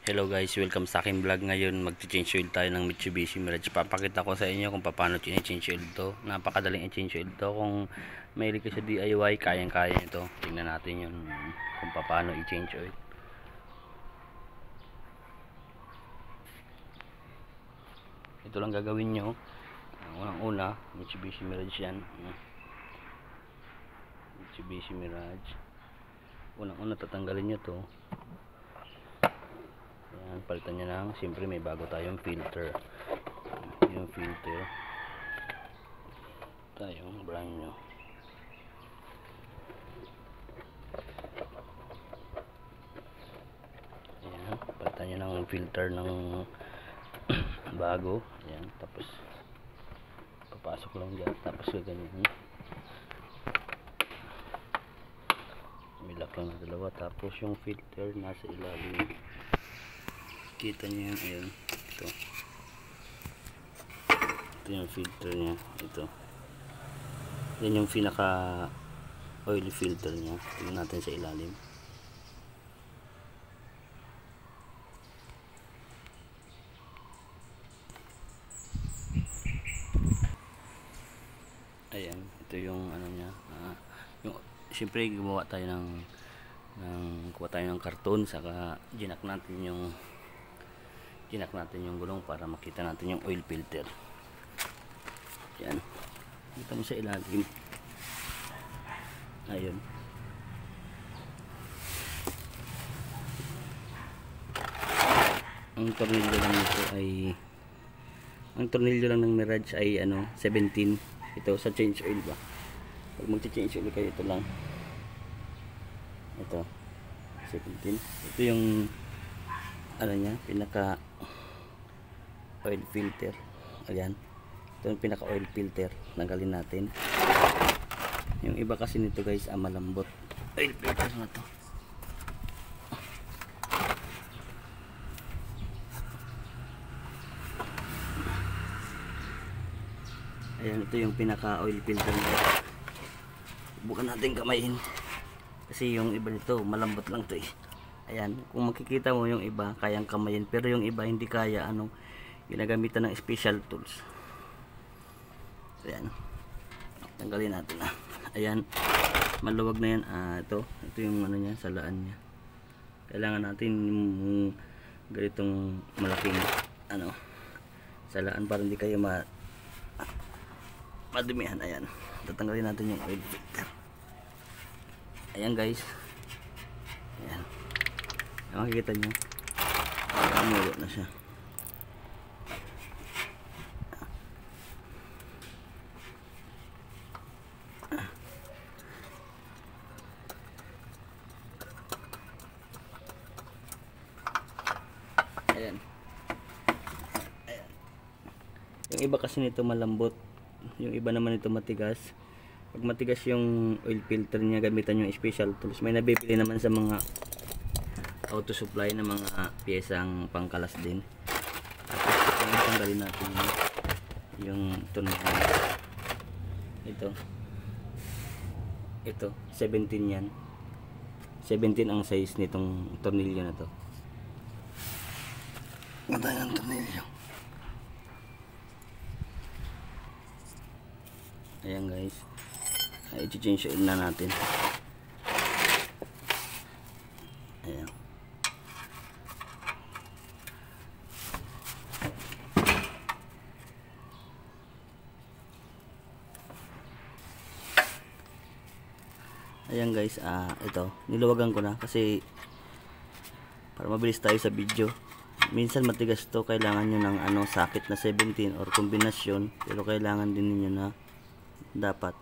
Hello guys, welcome sa aking vlog. Ngayon mag-change oil tayo ng Mitsubishi Mirage. Papakita ko sa inyo kung paano i-change oil to. Napakadaling i-change oil to. Kung mahilig ka sa DIY, kayang-kaya ito. Tingnan natin yun kung paano i-change oil. Ito lang gagawin nyo. Unang-una, Mitsubishi Mirage yan. Mitsubishi Mirage. Unang-una tatanggalin nyo to. Ayan, palitan nyo lang. Siyempre may bago tayong filter. Yung filter tayong brand new. Ayan, palitan nyo ng filter ng bago. Ayan, tapos papasok lang dyan. Tapos ganyan. Milak lang na dalawa. Tapos yung filter nasa ilalim. Kita nyo yan, ayan, ito yung filter nya, ito yan yung pinaka oil filter nya. Tingnan natin sa ilalim. Ayan, ito yung ano nya, siyempre gumawa tayo kuha tayo ng karton, saka ginak natin yung gulong para makita natin yung oil filter. Yan, dito mo sa ilalim. Ayun, ang tornilyo lang nito ay ng Mirage ay 17. Ito sa change oil ba, pag magche-change oil kayo, ito lang, ito 17. Ito yung nya, pinaka oil filter. Ayan, ito yung pinaka oil filter. Tanggalin natin. Yung iba kasi nito guys, malambot. Oil filter na to. Ayan, ito yung pinaka oil filter nito. Bukan natin kamayin kasi yung iba nito malambot lang to eh. Ayan, kung makikita mo yung iba kayang kamayin, pero yung iba hindi kaya, ginagamitan ng special tools. Ayan, tanggalin natin na. Ayan, maluwag na yan. Ito yung nya, salaan nya. Kailangan natin yung ganitong malaking salaan para hindi kayo madumihan. Ayan, tatanggalin natin yung oil filter. Ayan guys, ayan, makikita nyo umulo na siya. Ayan. Ayan, yung iba kasi nito malambot, yung iba naman nito matigas. Pag matigas yung oil filter niya, gamitan yung special tools. May nabibili naman sa mga auto supply na mga piyesang pangkalas din. Tapos tanggalin natin yung tornilyo. Ito 17 yan. 17 ang size nitong tornilyo na to. Matay ng tornilyo. Ayan guys, i-change oil na natin. Ayan. Ayan guys, ito niluwagan ko na kasi para mabilis tayo sa video. Minsan matigas to, kailangan nyo ng sakit na 17 or kombinasyon, pero kailangan din niyo na dapat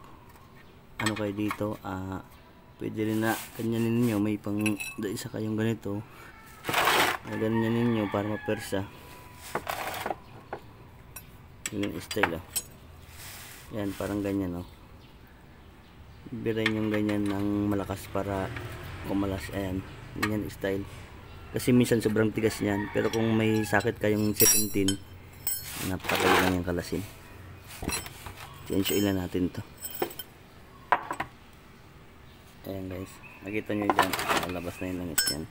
kayo dito, pwede rin na ganyanin ninyo, may pang isa kayong ganito, ganyanin ninyo para mapersa yung style. Yan, parang ganyan birayin yung ganyan ng malakas para kumalas. Ayan, ganyan style, kasi minsan sobrang tigas niyan, pero kung may sakit kayong 17, napakali lang yung kalasin. Change oil na natin to. Ayan guys, nakita nyo dyan, lalabas na yung langis yan.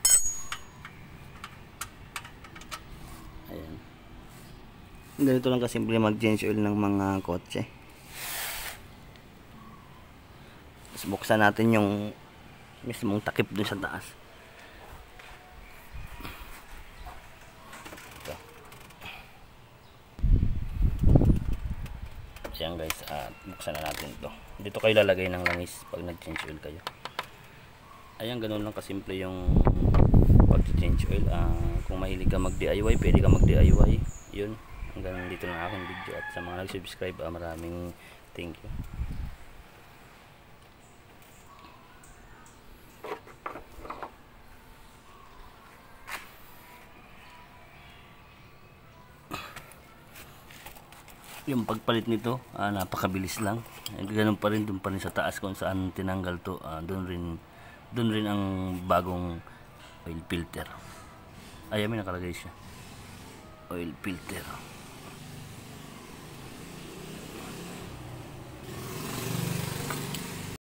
Ganito lang kasimple mag-change oil ng mga kotse. Tapos buksan natin yung mismong takip dun sa taas. Ito. Ayan guys, at buksan na natin ito. Dito kayo lalagay ng langis pag nag-change oil kayo. Ayan, ganun lang kasimple yung pag-change oil. Kung mahilig ka mag-DIY, pwede ka mag-DIY. Yun. Hanggang dito lang aking video, at sa mga nag-subscribe, maraming thank you. Yung pagpalit nito, napakabilis lang. Ganun pa rin, dun pa rin sa taas kung saan tinanggal to, dun rin ang bagong oil filter. Ayan, may nakalagay siya, oil filter.